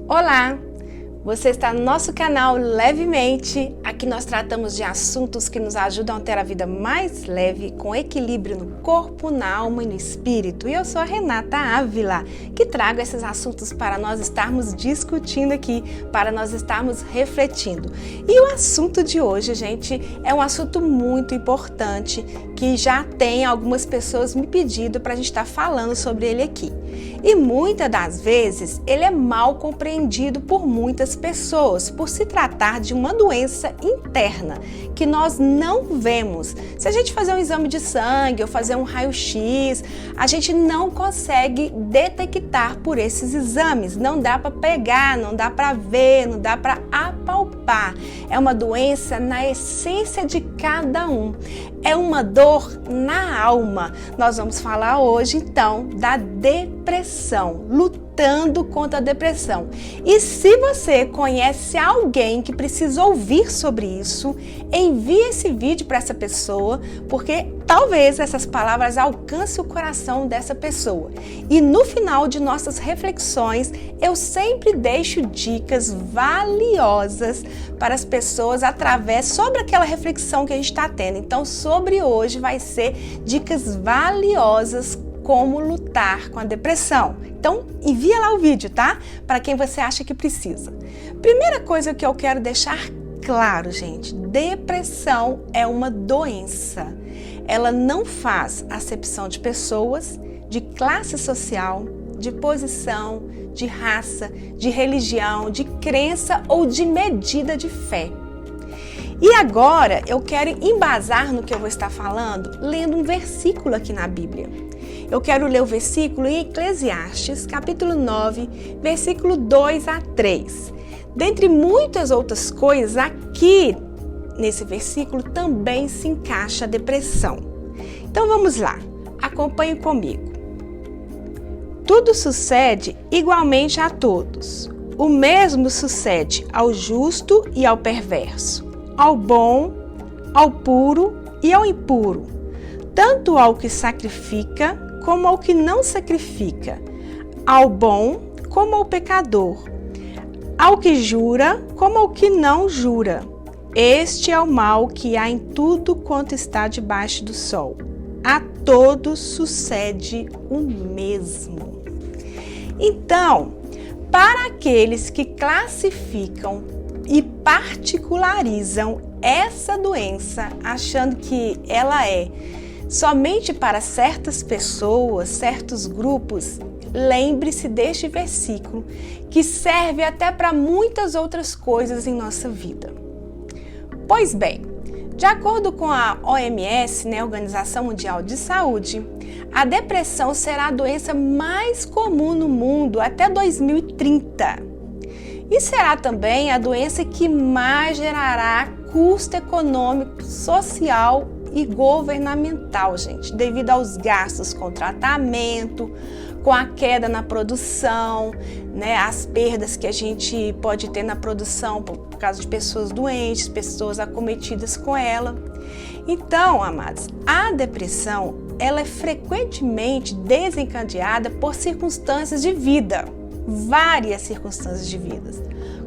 Olá! Você está no nosso canal Levemente. Aqui nós tratamos de assuntos que nos ajudam a ter a vida mais leve, com equilíbrio no corpo, na alma e no espírito. E eu sou a Renata Ávila, que trago esses assuntos para nós estarmos discutindo aqui, para nós estarmos refletindo. E o assunto de hoje, gente, é um assunto muito importante, que já tem algumas pessoas me pedindo para a gente estar falando sobre ele aqui. E muitas das vezes ele é mal compreendido por muitas pessoas, por se tratar de uma doença interna que nós não vemos. Se a gente fazer um exame de sangue ou fazer um raio-x, a gente não consegue detectar por esses exames. Não dá para pegar, não dá para ver, não dá para apalpar. É uma doença na essência de cada um. É uma dor na alma. Nós vamos falar hoje, então, da depressão, lutando contra a depressão. E se você conhece alguém que precisa ouvir sobre isso, envie esse vídeo para essa pessoa, porque talvez essas palavras alcancem o coração dessa pessoa. E no final de nossas reflexões, eu sempre deixo dicas valiosas para as pessoas sobre aquela reflexão que a gente está tendo. Então, sobre hoje vai ser dicas valiosas como lutar com a depressão. Então, envia lá o vídeo, tá? Para quem você acha que precisa. Primeira coisa que eu quero deixar claro, gente, depressão é uma doença. Ela não faz acepção de pessoas, de classe social, de posição, de raça, de religião, de crença ou de medida de fé. E agora eu quero embasar no que eu vou estar falando lendo um versículo aqui na Bíblia. Eu quero ler o versículo em Eclesiastes, capítulo 9, versículo 2 a 3. Dentre muitas outras coisas, aqui nesse versículo também se encaixa a depressão. Então vamos lá, acompanhe comigo. Tudo sucede igualmente a todos. O mesmo sucede ao justo e ao perverso, ao bom, ao puro e ao impuro, tanto ao que sacrifica como ao que não sacrifica, ao bom como ao pecador, ao que jura como ao que não jura. Este é o mal que há em tudo quanto está debaixo do sol. A todos sucede o mesmo. Então, para aqueles que classificam e particularizam essa doença, achando que ela é somente para certas pessoas, certos grupos, lembre-se deste versículo, que serve até para muitas outras coisas em nossa vida. Pois bem, de acordo com a OMS, Organização Mundial de Saúde, a depressão será a doença mais comum no mundo até 2030. E será também a doença que mais gerará custo econômico, social e governamental, gente, devido aos gastos com tratamento, com a queda na produção, as perdas que a gente pode ter na produção por causa de pessoas doentes, pessoas acometidas com ela. Então, amados, a depressão, ela é frequentemente desencadeada por circunstâncias de vida, várias circunstâncias de vida,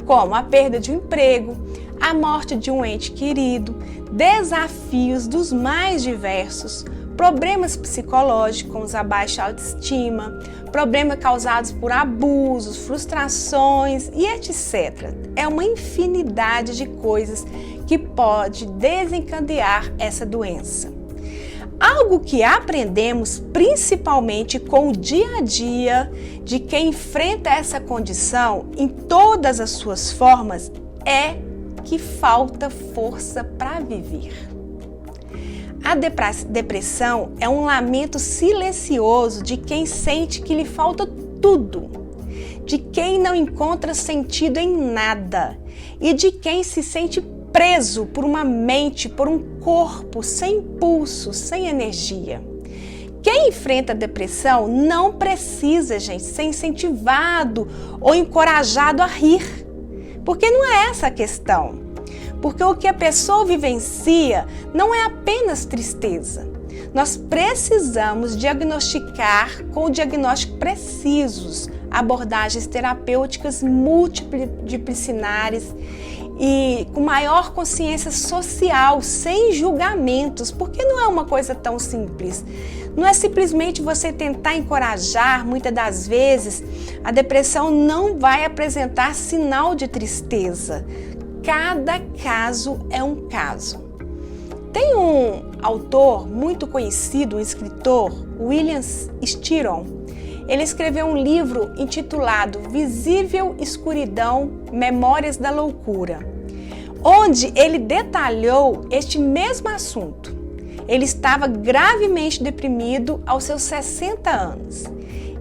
como a perda de um emprego, a morte de um ente querido, desafios dos mais diversos, problemas psicológicos, a baixa autoestima, problemas causados por abusos, frustrações e etc. É uma infinidade de coisas que pode desencadear essa doença. Algo que aprendemos principalmente com o dia a dia de quem enfrenta essa condição em todas as suas formas é que falta força para viver. A depressão é um lamento silencioso de quem sente que lhe falta tudo, de quem não encontra sentido em nada e de quem se sente preso por uma mente, por um corpo sem impulso, sem energia. Quem enfrenta a depressão não precisa, gente, ser incentivado ou encorajado a rir, porque não é essa a questão. Porque o que a pessoa vivencia não é apenas tristeza. Nós precisamos diagnosticar com o diagnóstico precisos abordagens terapêuticas multidisciplinares e com maior consciência social, sem julgamentos, porque não é uma coisa tão simples. Não é simplesmente você tentar encorajar. Muitas das vezes a depressão não vai apresentar sinal de tristeza. Cada caso é um caso. Tem um autor muito conhecido, um escritor, William Styron. Ele escreveu um livro intitulado Visível Escuridão, Memórias da Loucura, onde ele detalhou este mesmo assunto. Ele estava gravemente deprimido aos seus 60 anos.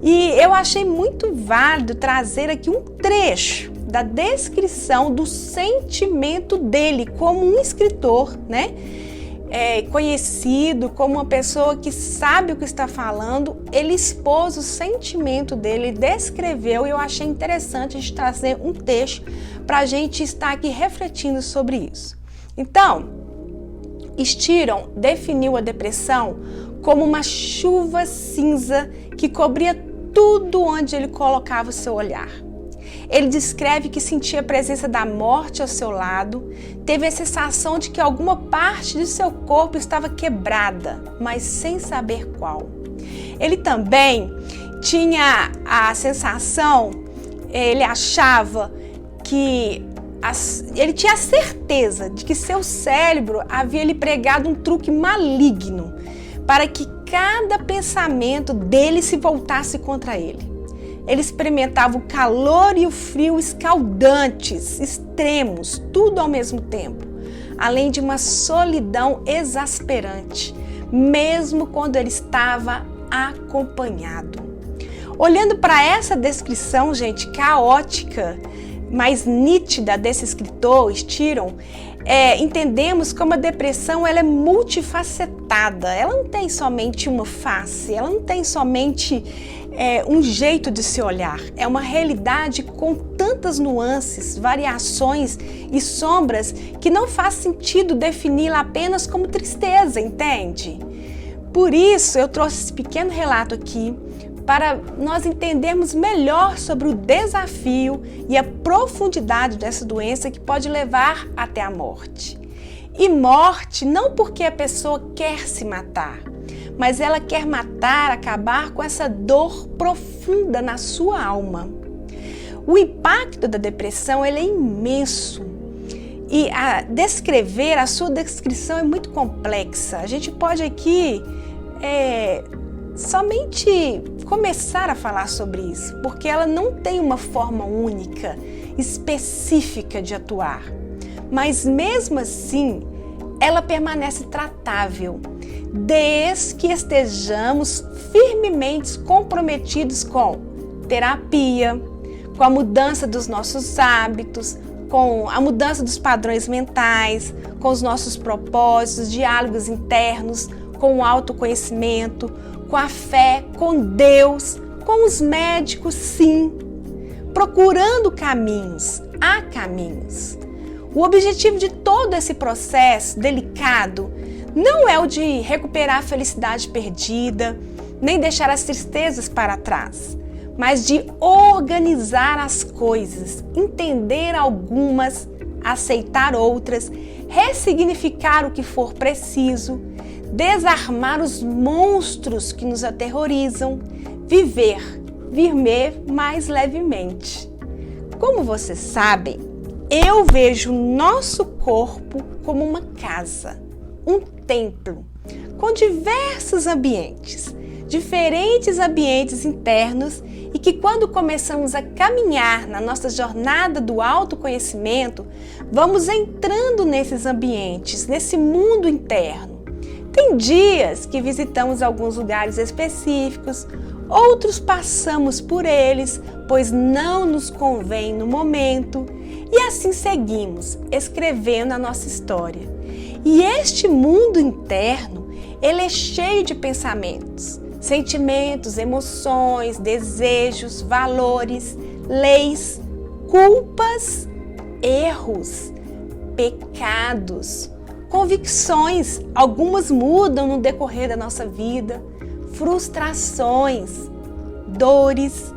E eu achei muito válido trazer aqui um trecho da descrição do sentimento dele como um escritor, né? Conhecido como uma pessoa que sabe o que está falando. Ele expôs o sentimento dele, descreveu, e eu achei interessante a gente trazer um texto para a gente estar aqui refletindo sobre isso. Então, Styron definiu a depressão como uma chuva cinza que cobria tudo onde ele colocava o seu olhar. Ele descreve que sentia a presença da morte ao seu lado, teve a sensação de que alguma parte de seu corpo estava quebrada, mas sem saber qual. Ele também tinha a sensação, ele achava que ele tinha a certeza de que seu cérebro havia lhe pregado um truque maligno para que cada pensamento dele se voltasse contra ele. Ele experimentava o calor e o frio escaldantes, extremos, tudo ao mesmo tempo, além de uma solidão exasperante, mesmo quando ele estava acompanhado. Olhando para essa descrição, gente, caótica, mais nítida desse escritor, Styron, entendemos como a depressão ela é multifacetada. Ela não tem somente uma face, ela não tem somente um jeito de se olhar. É uma realidade com tantas nuances, variações e sombras que não faz sentido defini-la apenas como tristeza, entende? Por isso eu trouxe esse pequeno relato aqui para nós entendermos melhor sobre o desafio e a profundidade dessa doença que pode levar até a morte. E morte não porque a pessoa quer se matar, mas ela quer matar, acabar com essa dor profunda na sua alma. O impacto da depressão ele é imenso e a sua descrição é muito complexa. A gente pode aqui somente começar a falar sobre isso, porque ela não tem uma forma única, específica de atuar. Mas mesmo assim, ela permanece tratável, desde que estejamos firmemente comprometidos com terapia, com a mudança dos nossos hábitos, com a mudança dos padrões mentais, com os nossos propósitos, diálogos internos, com o autoconhecimento, com a fé, com Deus, com os médicos, sim, procurando caminhos, há caminhos. O objetivo de todo esse processo delicado não é o de recuperar a felicidade perdida, nem deixar as tristezas para trás, mas de organizar as coisas, entender algumas, aceitar outras, ressignificar o que for preciso, desarmar os monstros que nos aterrorizam, viver mais levemente. Como vocês sabem, eu vejo o nosso corpo como uma casa, um templo, com diversos ambientes, diferentes ambientes internos e que quando começamos a caminhar na nossa jornada do autoconhecimento, vamos entrando nesses ambientes, nesse mundo interno. Tem dias que visitamos alguns lugares específicos, outros passamos por eles, pois não nos convém no momento, e assim seguimos, escrevendo a nossa história. E este mundo interno, ele é cheio de pensamentos, sentimentos, emoções, desejos, valores, leis, culpas, erros, pecados, convicções, algumas mudam no decorrer da nossa vida, frustrações, dores,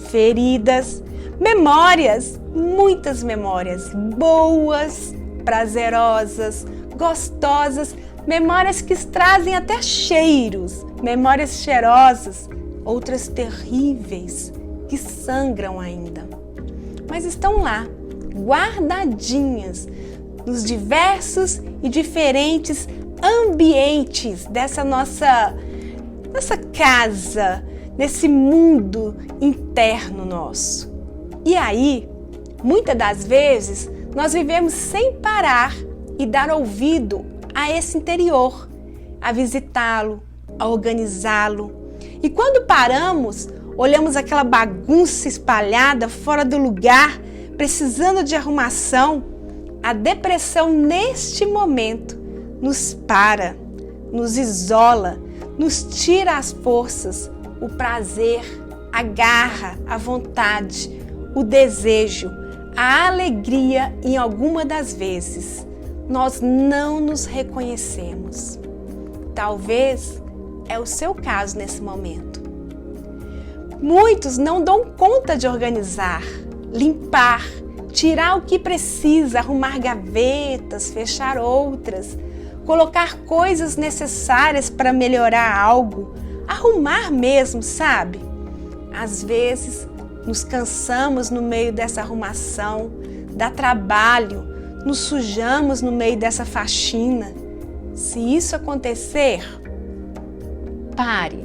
feridas, memórias, muitas memórias boas, prazerosas, gostosas, memórias que trazem até cheiros, memórias cheirosas, outras terríveis que sangram ainda, mas estão lá, guardadinhas nos diversos e diferentes ambientes dessa nossa casa, nesse mundo interno nosso. E aí, muitas das vezes, nós vivemos sem parar e dar ouvido a esse interior, a visitá-lo, a organizá-lo. E quando paramos, olhamos aquela bagunça espalhada fora do lugar, precisando de arrumação, a depressão neste momento nos para, nos isola, nos tira as forças, o prazer, a garra, a vontade, o desejo, a alegria em alguma das vezes. Nós não nos reconhecemos. Talvez é o seu caso nesse momento. Muitos não dão conta de organizar, limpar, tirar o que precisa, arrumar gavetas, fechar outras, colocar coisas necessárias para melhorar algo, arrumar mesmo, sabe? Às vezes nos cansamos no meio dessa arrumação, dá trabalho, nos sujamos no meio dessa faxina. Se isso acontecer, pare,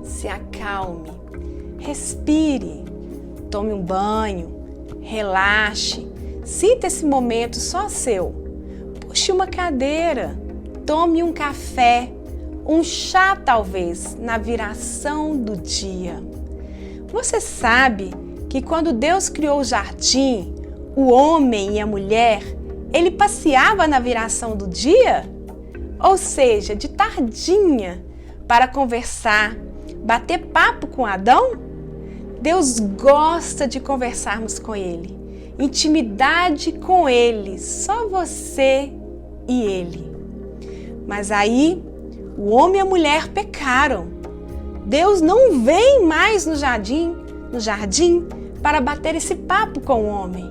se acalme, respire, tome um banho, relaxe, sinta esse momento só seu. Puxe uma cadeira, tome um café, um chá talvez, na viração do dia. Você sabe que quando Deus criou o jardim, o homem e a mulher, ele passeava na viração do dia? Ou seja, de tardinha, para conversar, bater papo com Adão? Deus gosta de conversarmos com Ele, intimidade com Ele, só você e Ele. Mas aí, o homem e a mulher pecaram. Deus não vem mais no jardim para bater esse papo com o homem.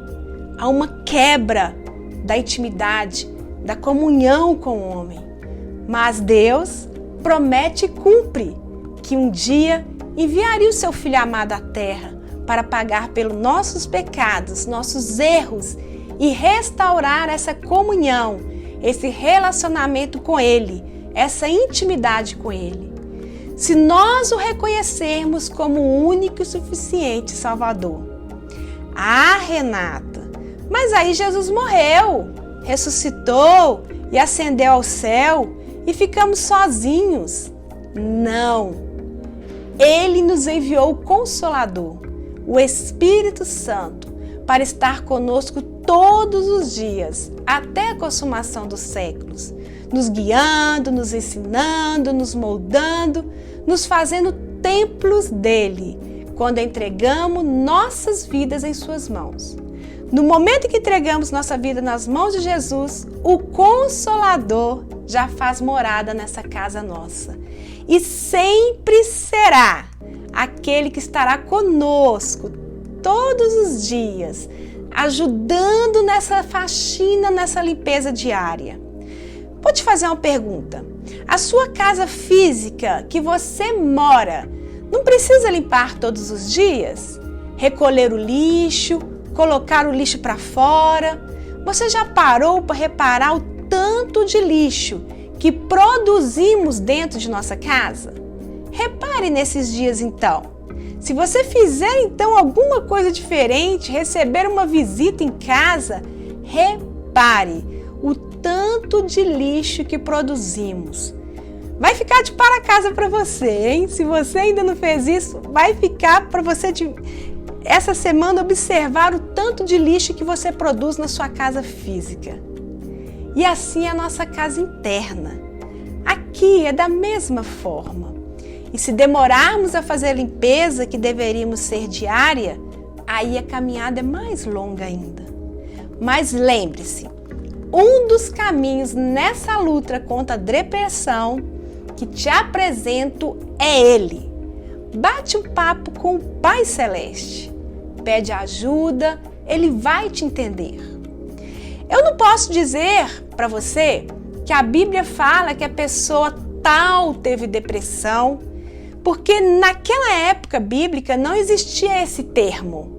Há uma quebra da intimidade, da comunhão com o homem. Mas Deus promete e cumpre que um dia enviaria o seu Filho amado à terra para pagar pelos nossos pecados, nossos erros e restaurar essa comunhão, esse relacionamento com Ele, essa intimidade com Ele. Se nós o reconhecermos como o único e suficiente Salvador. Ah, Renata, mas aí Jesus morreu, ressuscitou e ascendeu ao céu e ficamos sozinhos. Não, Ele nos enviou o Consolador, o Espírito Santo, para estar conosco todos os dias, até a consumação dos séculos, nos guiando, nos ensinando, nos moldando, nos fazendo templos dele, quando entregamos nossas vidas em suas mãos. No momento que entregamos nossa vida nas mãos de Jesus, o Consolador já faz morada nessa casa nossa. E sempre será aquele que estará conosco todos os dias, ajudando nessa faxina, nessa limpeza diária. Vou te fazer uma pergunta. A sua casa física que você mora, não precisa limpar todos os dias? Recolher o lixo, colocar o lixo para fora? Você já parou para reparar o tanto de lixo que produzimos dentro de nossa casa? Repare nesses dias então. Se você fizer então alguma coisa diferente, receber uma visita em casa, repare o tanto de lixo que produzimos. Vai ficar de para casa para você, hein? Se você ainda não fez isso, vai ficar para você essa semana observar o tanto de lixo que você produz na sua casa física. E assim é a nossa casa interna. Aqui é da mesma forma. E se demorarmos a fazer a limpeza que deveríamos ser diária, aí a caminhada é mais longa ainda. Mas lembre-se, um dos caminhos nessa luta contra a depressão que te apresento é Ele. bate um papo com o Pai Celeste. Pede ajuda, Ele vai te entender. Eu não posso dizer para você que a Bíblia fala que a pessoa tal teve depressão, porque naquela época bíblica não existia esse termo,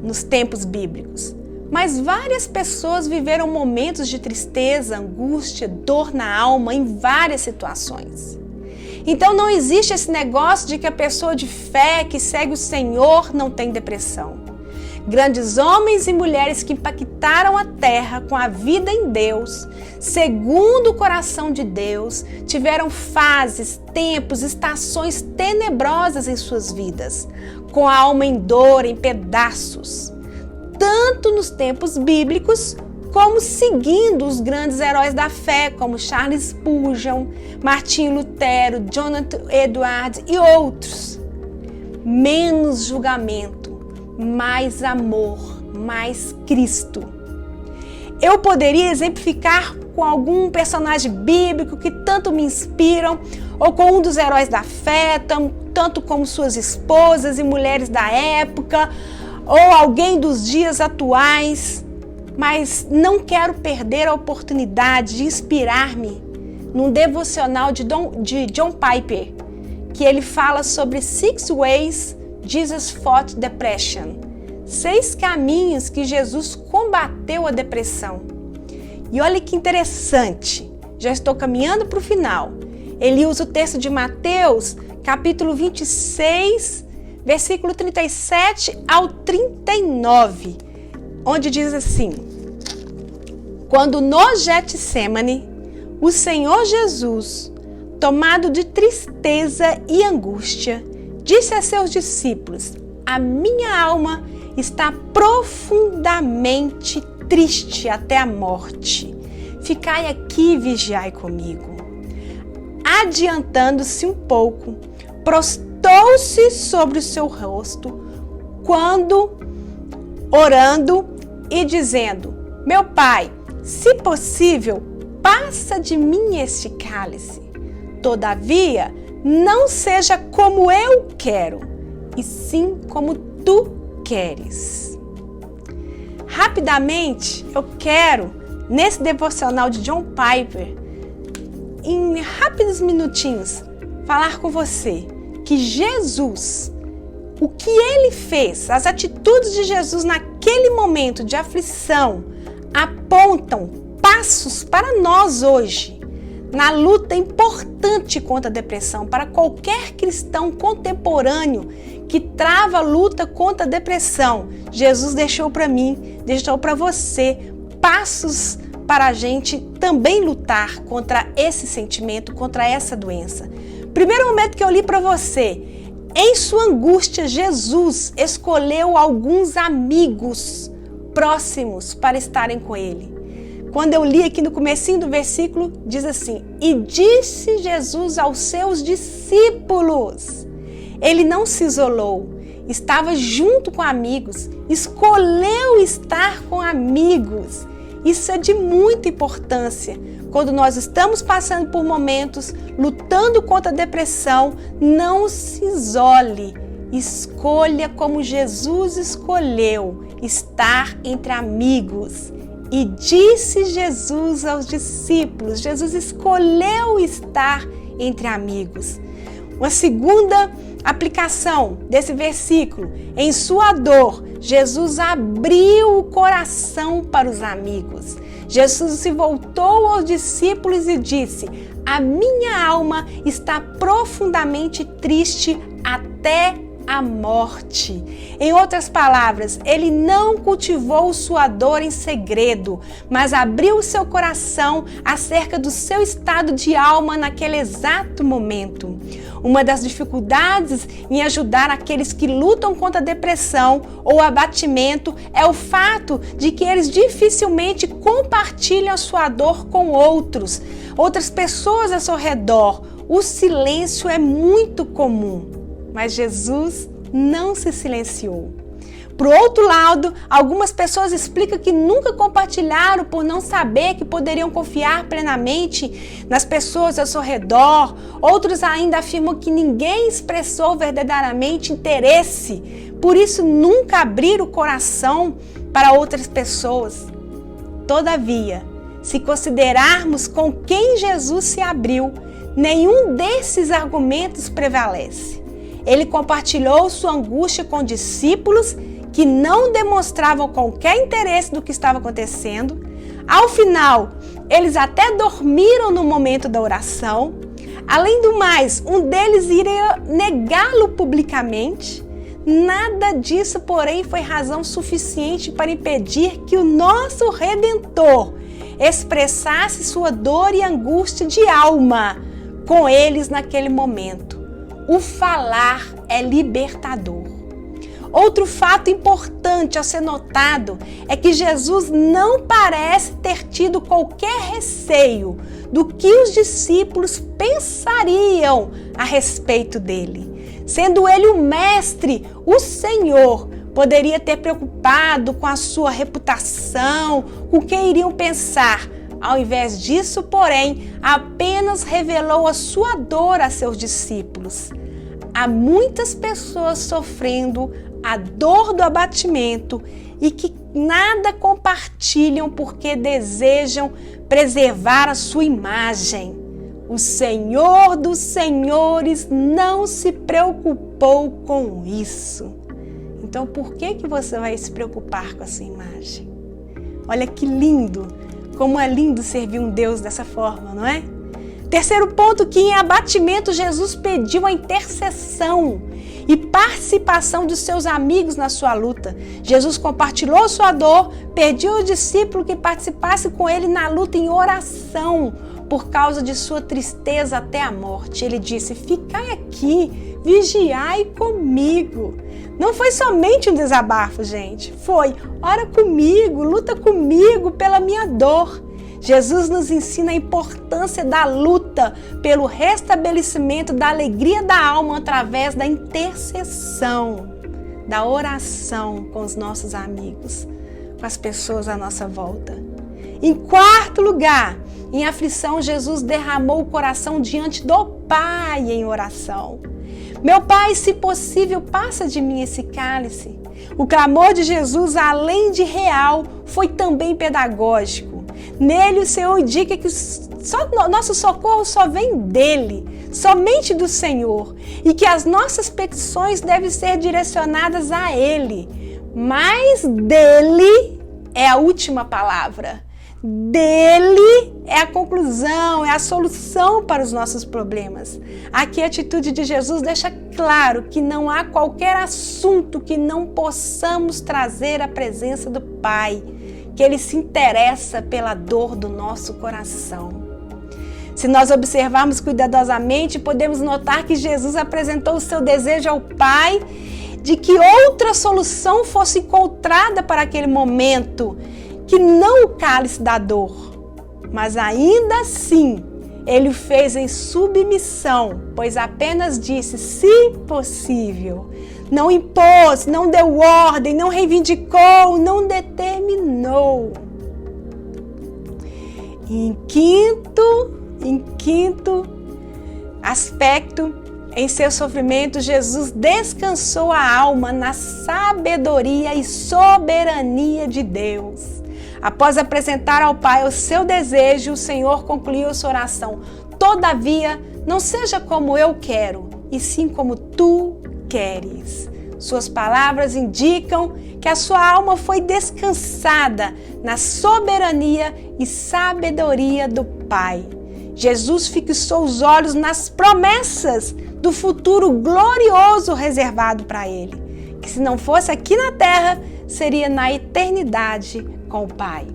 nos tempos bíblicos. Mas várias pessoas viveram momentos de tristeza, angústia, dor na alma em várias situações. Então não existe esse negócio de que a pessoa de fé que segue o Senhor não tem depressão. Grandes homens e mulheres que impactaram a terra com a vida em Deus, segundo o coração de Deus, tiveram fases, tempos, estações tenebrosas em suas vidas, com a alma em dor, em pedaços, tanto nos tempos bíblicos, como seguindo os grandes heróis da fé, como Charles Spurgeon, Martinho Lutero, Jonathan Edwards e outros. Menos julgamento, mais amor, mais Cristo. Eu poderia exemplificar com algum personagem bíblico que tanto me inspiram, ou com um dos heróis da fé, tanto como suas esposas e mulheres da época, ou alguém dos dias atuais, mas não quero perder a oportunidade de inspirar-me num devocional de John Piper, que ele fala sobre 6 Ways Jesus Fought Depression, 6 caminhos que Jesus combateu a depressão. E olha que interessante, já estou caminhando para o final. Ele usa o texto de Mateus, capítulo 26, versículo 37 ao 39, onde diz assim: quando no Getsêmani, o Senhor Jesus, tomado de tristeza e angústia, disse a seus discípulos: a minha alma está profundamente triste até a morte. Ficai aqui e vigiai comigo. Adiantando-se um pouco, prostou-se sobre o seu rosto, quando orando e dizendo: meu Pai, se possível, passa de mim este cálice. Todavia, não seja como eu quero, e sim como tu queres. Rapidamente, eu quero, nesse devocional de John Piper, em rápidos minutinhos, falar com você que Jesus, o que ele fez, as atitudes de Jesus naquele momento de aflição, apontam passos para nós hoje, na luta importante contra a depressão, para qualquer cristão contemporâneo que trava a luta contra a depressão. Jesus deixou para mim, deixou para você passos para a gente também lutar contra esse sentimento, contra essa doença. Primeiro momento que eu li para você, em sua angústia, Jesus escolheu alguns amigos próximos para estarem com ele. Quando eu li aqui no comecinho do versículo, diz assim: e disse Jesus aos seus discípulos. Ele não se isolou, estava junto com amigos, escolheu estar com amigos. Isso é de muita importância. Quando nós estamos passando por momentos, lutando contra a depressão, não se isole. Escolha como Jesus escolheu, estar entre amigos. E disse Jesus aos discípulos, Jesus escolheu estar entre amigos. Uma segunda aplicação desse versículo, em sua dor, Jesus abriu o coração para os amigos. Jesus se voltou aos discípulos e disse: a minha alma está profundamente triste até a morte. Em outras palavras, ele não cultivou sua dor em segredo, mas abriu o seu coração acerca do seu estado de alma naquele exato momento. Uma das dificuldades em ajudar aqueles que lutam contra a depressão ou abatimento é o fato de que eles dificilmente compartilham a sua dor com outras pessoas ao seu redor. O silêncio é muito comum. Mas Jesus não se silenciou. Por outro lado, algumas pessoas explicam que nunca compartilharam por não saber que poderiam confiar plenamente nas pessoas ao seu redor. Outros ainda afirmam que ninguém expressou verdadeiramente interesse, por isso nunca abriram o coração para outras pessoas. Todavia, se considerarmos com quem Jesus se abriu, nenhum desses argumentos prevalece. Ele compartilhou sua angústia com discípulos que não demonstravam qualquer interesse do que estava acontecendo. Ao final, eles até dormiram no momento da oração. Além do mais, um deles iria negá-lo publicamente. Nada disso, porém, foi razão suficiente para impedir que o nosso Redentor expressasse sua dor e angústia de alma com eles naquele momento. O falar é libertador. Outro fato importante a ser notado é que Jesus não parece ter tido qualquer receio do que os discípulos pensariam a respeito dele. Sendo ele o mestre, o Senhor poderia ter preocupado com a sua reputação, com o que iriam pensar. Ao invés disso, porém, apenas revelou a sua dor a seus discípulos. Há muitas pessoas sofrendo a dor do abatimento e que nada compartilham porque desejam preservar a sua imagem. O Senhor dos Senhores não se preocupou com isso. Então, por que você vai se preocupar com a sua imagem? Olha que lindo, como é lindo servir um Deus dessa forma, não é? Terceiro ponto, que em abatimento Jesus pediu a intercessão e participação dos seus amigos na sua luta. Jesus compartilhou sua dor, pediu ao discípulo que participasse com ele na luta em oração por causa de sua tristeza até a morte. Ele disse: ficai aqui, vigiai comigo. Não foi somente um desabafo, gente. Foi: ora comigo, luta comigo pela minha dor. Jesus nos ensina a importância da luta pelo restabelecimento da alegria da alma através da intercessão, da oração com os nossos amigos, com as pessoas à nossa volta. Em quarto lugar, em aflição, Jesus derramou o coração diante do Pai em oração. Meu Pai, se possível, passa de mim esse cálice. O clamor de Jesus, além de real, foi também pedagógico. Nele o Senhor indica que nosso socorro só vem dele, somente do Senhor, e que as nossas petições devem ser direcionadas a Ele. Mas dele é a última palavra. Dele é a conclusão, é a solução para os nossos problemas. Aqui a atitude de Jesus deixa claro que não há qualquer assunto que não possamos trazer à presença do Pai, que Ele se interessa pela dor do nosso coração. Se nós observarmos cuidadosamente, podemos notar que Jesus apresentou o seu desejo ao Pai de que outra solução fosse encontrada para aquele momento, que não o cálice da dor. Mas ainda assim, Ele o fez em submissão, pois apenas disse, se possível. Não impôs, não deu ordem, não reivindicou, não determinou. Em quinto aspecto, em seu sofrimento, Jesus descansou a alma na sabedoria e soberania de Deus. Após apresentar ao Pai o seu desejo, o Senhor concluiu sua oração. Todavia, não seja como eu quero, e sim como tu queres. Suas palavras indicam que a sua alma foi descansada na soberania e sabedoria do Pai. Jesus fixou os olhos nas promessas do futuro glorioso reservado para ele, que se não fosse aqui na terra, seria na eternidade com o Pai.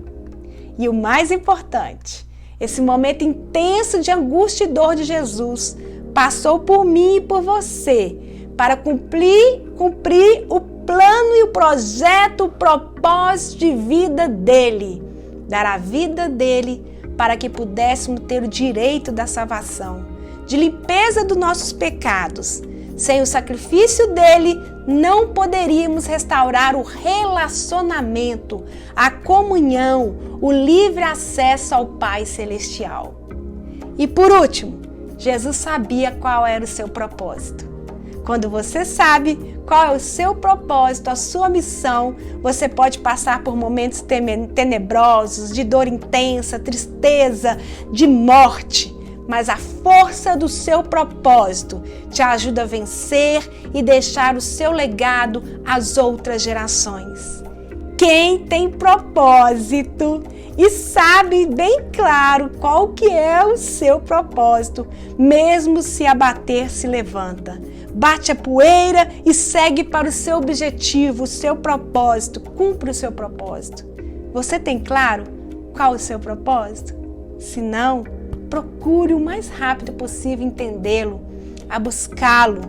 E o mais importante, esse momento intenso de angústia e dor de Jesus passou por mim e por você, para cumprir o plano e o projeto, o propósito de vida dele, dar a vida dele para que pudéssemos ter o direito da salvação, de limpeza dos nossos pecados, Sem o sacrifício dele, não poderíamos restaurar o relacionamento, a comunhão, o livre acesso ao Pai Celestial. E por último, Jesus sabia qual era o seu propósito. Quando você sabe qual é o seu propósito, a sua missão, você pode passar por momentos tenebrosos, de dor intensa, tristeza, de morte. Mas a força do seu propósito te ajuda a vencer e deixar o seu legado às outras gerações. Quem tem propósito e sabe bem claro qual que é o seu propósito, mesmo se abater, se levanta. Bate a poeira e segue para o seu objetivo, o seu propósito, cumpre o seu propósito. Você tem claro qual é o seu propósito? Se não, procure o mais rápido possível entendê-lo, a buscá-lo.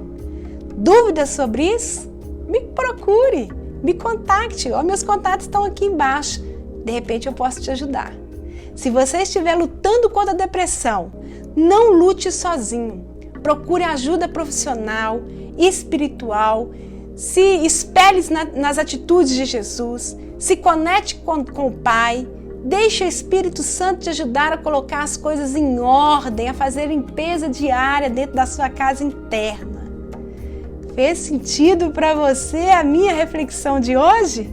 Dúvidas sobre isso? Me procure, me contacte. Meus contatos estão aqui embaixo. De repente eu posso te ajudar. Se você estiver lutando contra a depressão, não lute sozinho. Procure ajuda profissional, espiritual, se espelhe nas atitudes de Jesus, se conecte com o Pai, deixe o Espírito Santo te ajudar a colocar as coisas em ordem, a fazer limpeza diária dentro da sua casa interna. Fez sentido para você a minha reflexão de hoje?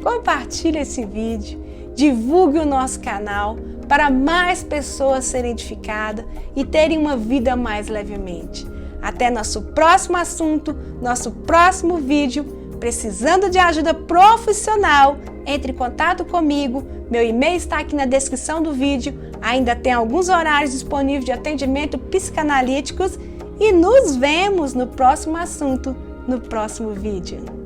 Compartilhe esse vídeo, divulgue o nosso canal para mais pessoas serem edificadas e terem uma vida mais levemente. Até nosso próximo assunto, nosso próximo vídeo. Precisando de ajuda profissional, entre em contato comigo. Meu e-mail está aqui na descrição do vídeo. Ainda tem alguns horários disponíveis de atendimento psicanalíticos e nos vemos no próximo assunto, no próximo vídeo.